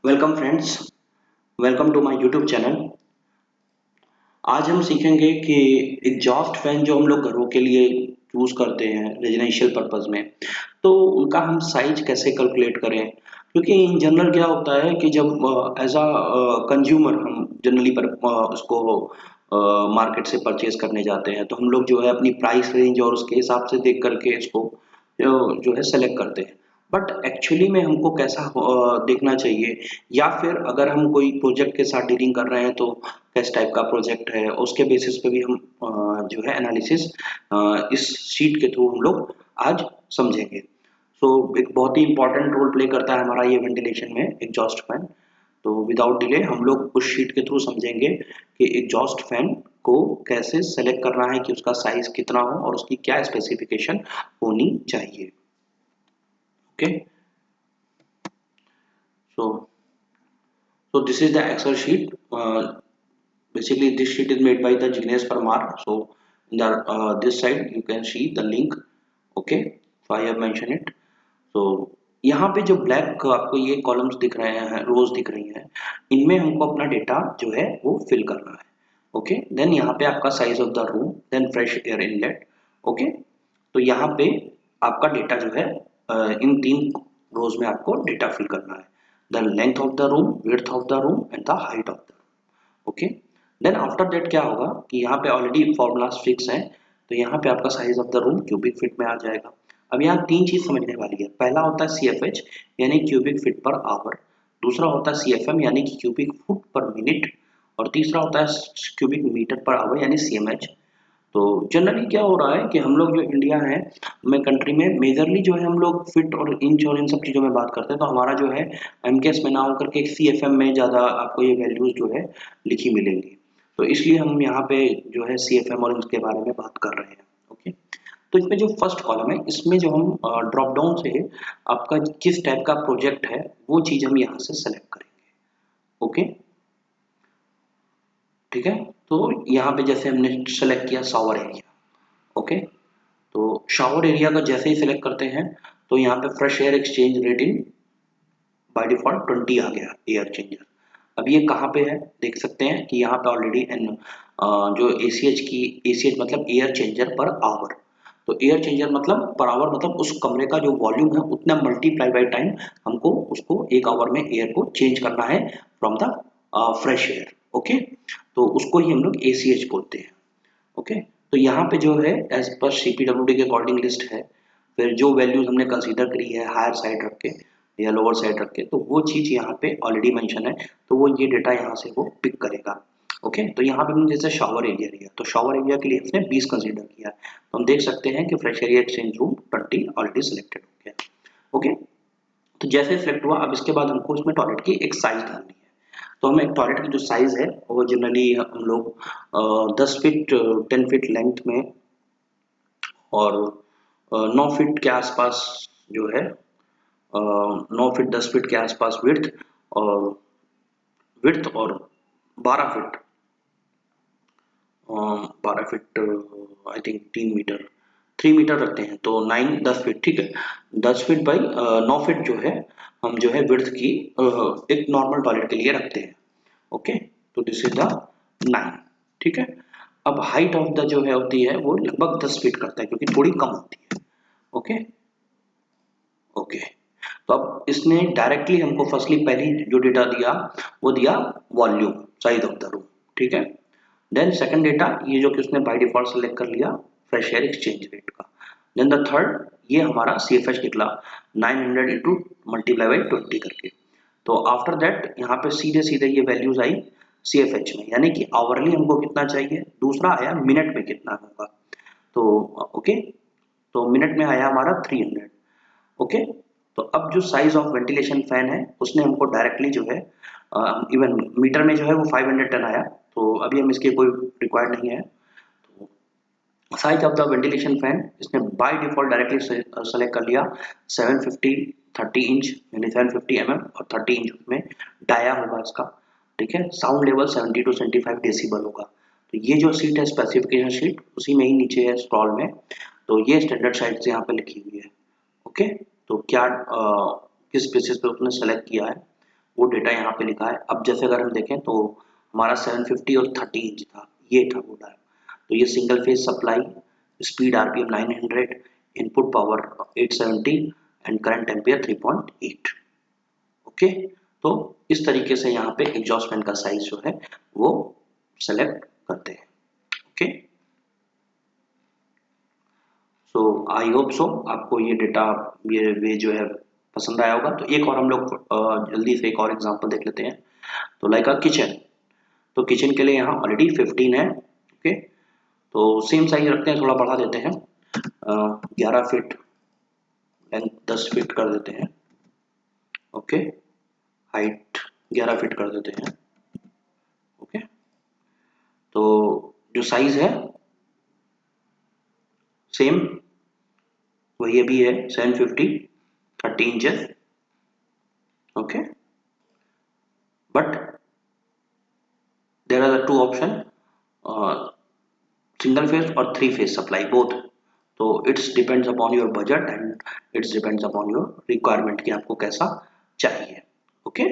Welcome friends, welcome to my YouTube channel. आज हम सीखेंगे कि एग्जॉस्ट फैन जो हम लोग घरों के लिए यूज़ करते हैं रेजिडेंशियल पर्पस में, तो उनका हम साइज कैसे कैलकुलेट करें। क्योंकि इन जनरल क्या होता है कि जब एज अ कंज्यूमर हम जनरली पर उसको मार्केट से परचेज करने जाते हैं, तो हम लोग जो है अपनी प्राइस रेंज और उसके हिसाब से देख करके इसको जो है सेलेक्ट करते हैं। बट एक्चुअली में हमको कैसा देखना चाहिए, या फिर अगर हम कोई प्रोजेक्ट के साथ डीलिंग कर रहे हैं तो किस टाइप का प्रोजेक्ट है उसके बेसिस पे भी हम जो है एनालिसिस इस शीट के थ्रू हम लोग आज समझेंगे। एक बहुत ही इंपॉर्टेंट रोल प्ले करता है हमारा ये वेंटिलेशन में एग्जॉस्ट फैन। तो विदाउट डिले हम लोग उस शीट के थ्रू समझेंगे कि एग्जॉस्ट फैन को कैसे सेलेक्ट करना है, कि उसका साइज कितना हो और उसकी क्या स्पेसिफिकेशन होनी चाहिए। Okay, so this is the Excel sheet. Basically, this sheet is made by the Jignesh Parmar. So in the this side you can see the link. Okay, so I have mentioned it. So यहाँ पे जो black आपको ये columns दिख रहे हैं, रोज दिख रही हैं, इनमें हमको अपना डेटा जो है वो फिल करना है। ओके, देन यहाँ पे आपका size of the room, then fresh air inlet. Okay, तो यहाँ पे आपका डेटा जो है इन तीन रोज में आपको डेटा फिल करना है। The length of the room, width of the room and the height of the room. Okay, then after that क्या होगा कि यहाँ पे ऑलरेडी फॉर्मूलाज फिक्स हैं, तो यहाँ पे आपका size of the room cubic feet में आ जाएगा। अब यहाँ तीन चीज समझने वाली है। पहला होता है CFH यानी क्यूबिक फीट पर आवर, दूसरा होता है CFM यानी कि क्यूबिक फुट पर मिनट, और तीसरा होता है क्यूबिक मीटर पर आवर यानी CMH। तो जनरली क्या हो रहा है कि हम लोग जो इंडिया है में कंट्री में मेजरली जो है हम लोग फिट और इंच और इन सब चीज़ों में बात करते हैं, तो हमारा जो है MKS में ना होकर के CFM में ज़्यादा आपको ये वैल्यूज जो है लिखी मिलेंगी। तो इसलिए हम यहाँ पे जो है CFM और इसके बारे में बात कर रहे हैं। ओके, तो इसमें जो फर्स्ट कॉलम है, इसमें जो हम ड्रॉप डाउन से आपका किस टाइप का प्रोजेक्ट है वो चीज़ हम यहाँ से सेलेक्ट करेंगे। ओके, ठीक है। तो यहाँ पे जैसे हमने सेलेक्ट किया शावर एरिया। ओके, तो शावर एरिया का जैसे ही सिलेक्ट करते हैं तो यहाँ पे fresh air exchange rating by default 20 आ गया एयर चेंजर। अब ये कहाँ पे है देख सकते हैं कि यहाँ पे ऑलरेडी एन जो ACH मतलब एयर चेंजर पर आवर। तो एयर चेंजर मतलब पर आवर मतलब उस कमरे का जो वॉल्यूम है उतना मल्टीप्लाई बाय टाइम हमको उसको एक आवर में एयर को चेंज करना है from the fresh air. Okay, तो उसको ही हम लोग ACH बोलते हैं। ओके, तो यहाँ पे जो है एज पर CPWD के अकॉर्डिंग लिस्ट है। फिर जो वैल्यूज हमने कंसीडर करी है हायर साइड रख के या लोअर साइड रख के, तो वो चीज यहाँ पे ऑलरेडी मेंशन है, तो वो ये डेटा यहाँ से वो पिक करेगा। ओके, तो यहाँ पे हमने जैसे शावर एरिया लिया, तो शावर एरिया के लिए इसने 20 कंसीडर किया, तो हम देख सकते हैं कि fresh area exchange room 20 already selected हो गया। ओके, तो जैसे सिलेक्ट हुआ, अब इसके बाद हमको इसमें टॉयलेट की एक साइज डालनी है। तो हमें एक टॉयलेट की जो साइज है वो जनरली हम लोग 10 फीट 10 फीट लेंथ में और 9 फीट के आसपास जो है 9 फीट 10 फीट के आसपास और विड्थ और 12 feet 12 feet I think 3 metre 3 metre रखते हैं, तो 9 10 फीट ठीक है। 10 फीट बाई 9 फीट जो है हम जो है विड्थ की एक नॉर्मल टॉयलेट के लिए रखते हैं। ओके, तो दिस इज द 9। ठीक है, अब हाइट ऑफ द जो है होती है वो लगभग 10 फीट करता है क्योंकि थोड़ी कम होती है। ओके, ओके, तो अब इसने डायरेक्टली हमको फर्स्टली पहली जो डेटा दिया वो दिया volume size of the room. ठीक है, देन सेकंड डेटा ये जो कि उसने बाय डिफॉल्ट सेलेक्ट कर लिया फ्रेश एयर एक्सचेंज रेट का। देन द थर्ड ये हमारा CFH निकला 900 इंटू मल्टीप्लाई बाई 20 करके। तो आफ्टर दैट यहाँ पे सीधे सीधे ये वैल्यूज आई CFH में, यानी कि आवरली हमको कितना चाहिए, दूसरा आया मिनट में कितना होगा। तो ओके, तो मिनट में आया हमारा 300। ओके, तो अब जो साइज ऑफ वेंटिलेशन फैन है उसने हमको डायरेक्टली जो है इवन मीटर में जो है वो 500 टन आया, तो अभी हम इसके कोई रिक्वायर्ड नहीं है। तो size of the ventilation fan इसने बाय डिफॉल्ट डायरेक्टली सेलेक्ट कर लिया 750 30 इंच यानी 750 और 30 इंच में डाया होगा इसका। ठीक है, साउंड लेवल 70 टू 75 डेसिबल होगा। तो ये जो सीट है स्पेसिफिकेशन शीट उसी में ही नीचे है स्क्रॉल में, तो ये स्टैंडर्ड साइट यहाँ पे लिखी हुई है। ओके, तो क्या किस बेसिस पे उसने सेलेक्ट किया है, वो डेटा यहाँ पे लिखा है। अब जैसे अगर हम देखें तो हमारा 750 और 30 इंच था, ये था वो डायग्राम। तो ये single phase supply, speed RPM 900, input power 870 and current ampere 3.8। Okay, तो इस तरीके से यहाँ पे एग्जॉस्ट फैन का साइज जो है वो सेलेक्ट करते हैं। Okay, so I hope so आपको ये डेटा, ये वे जो है पसंद आया होगा। तो एक और हम लोग जल्दी से एक और एग्जांपल देख लेते हैं। तो लाइक अ किचन, तो किचन के लिए यहाँ ऑलरेडी 15 है। ओके, तो सेम साइज रखते हैं, थोड़ा बढ़ा देते हैं, 11 फीट, लेंथ 10 फीट कर देते हैं। ओके, हाइट 11 फीट कर देते हैं। ओके, तो जो साइज है सेम वही अभी है, 750 30 inches. Okay, but there are the two option, single phase और 3 फेज सप्लाई बोथ। तो it's depends upon your budget and it's depends upon your requirement कि आपको कैसा चाहिए। ओके,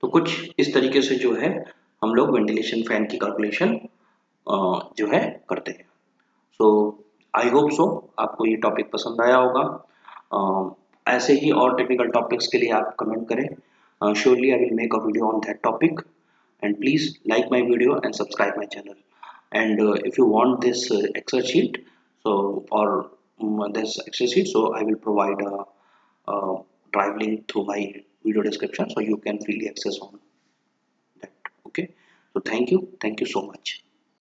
तो कुछ इस तरीके से जो है हम लोग वेंटिलेशन फैन की कैलकुलेशन जो है करते हैं। सो आई होप सो आपको ये टॉपिक पसंद आया होगा। ऐसे ही और टेक्निकल टॉपिक्स के लिए आप कमेंट करें, surely I will make a video on that topic, and please like my video and subscribe my channel. And if you want this Excel sheet, so or this Excel sheet, so I will provide a drive link through my video description, so you can freely access on that. Okay, so thank you so much.